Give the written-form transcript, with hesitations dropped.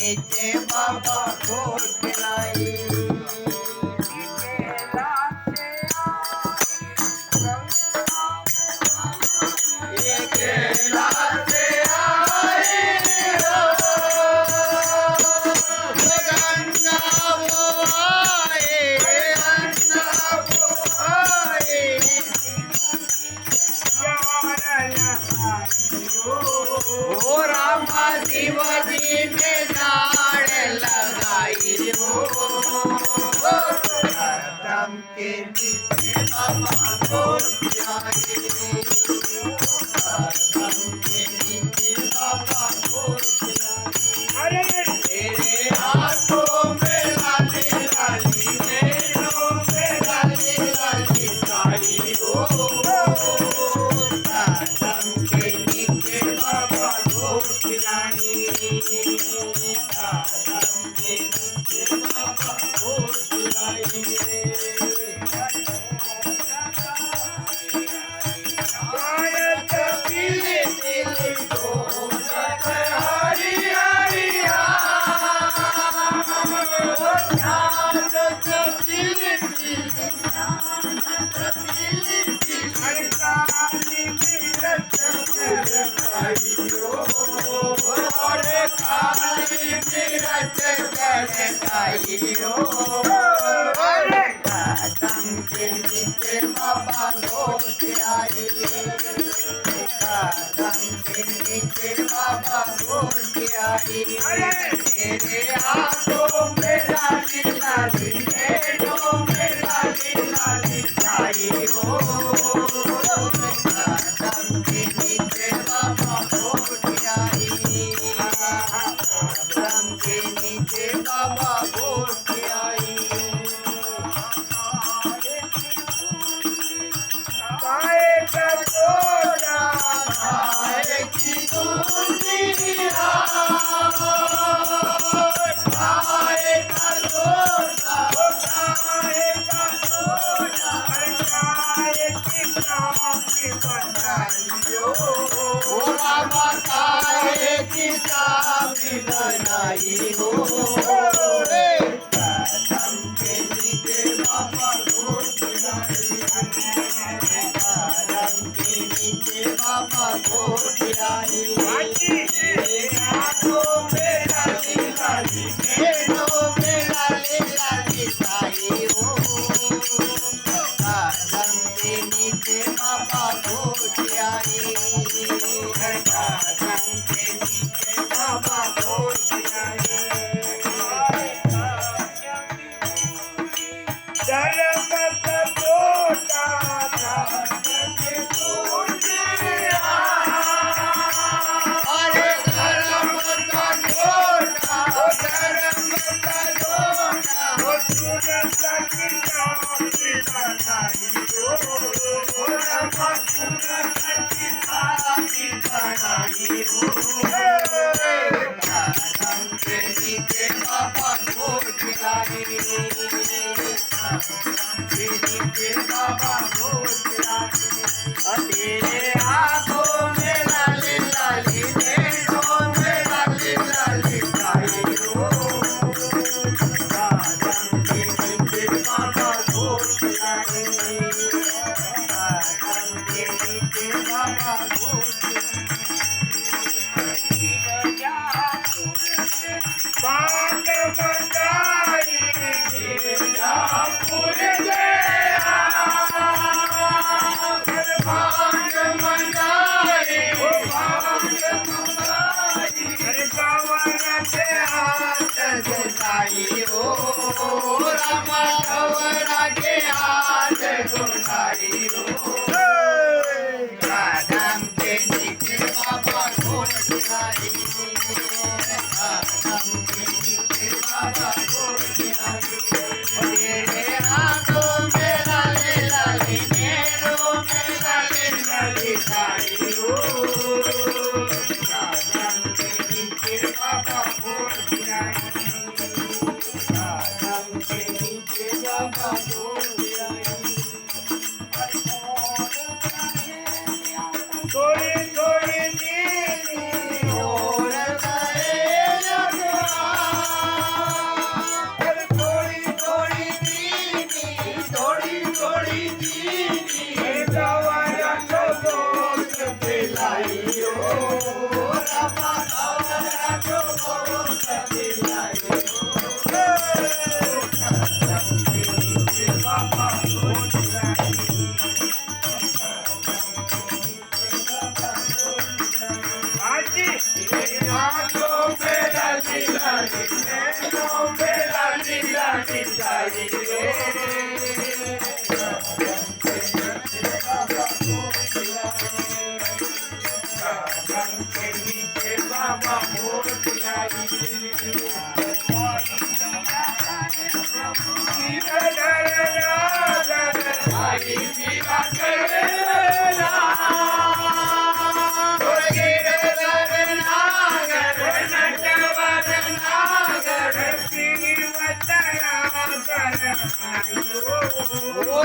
नीचे बाबा घोटलाई शिवजी ने झाड़ लगाई हो कदम के नीचे बाबा घोटलाई कदम के नीचे बाबा घोटलाई तेरे हाथों में लाली लाली नैनों में लाली लाली साई हो कदम के नीचे बाबा घोटलाई कदम के नीचे बाबा घोट आई कदम के नीचे बाबा घोट आई तेरे हाथों में लाली लाली नैनों में लाली लाली साई हो कदम के नीचे बाबा घोट आई कदम के नीचे बाबा घोट आई बनाई हो कदम के नीचे बाबा घोटलाई कदम के नीचे बाबा घोटलाई हाथों में लाली लाली नैनों में लाली लाली साई हो कदम के नीचे बाबा घोटलाई कदम के नीचे बाबा तेरे हाथों में लाली लाली नैनों में लाली लाली साई हो कदम के नीचे बाबा घोटलाई कदम के नीचे बाबा बॉम्बे लाली लाली लाली रे के नीचे बाबा मूर्ति आई Oh,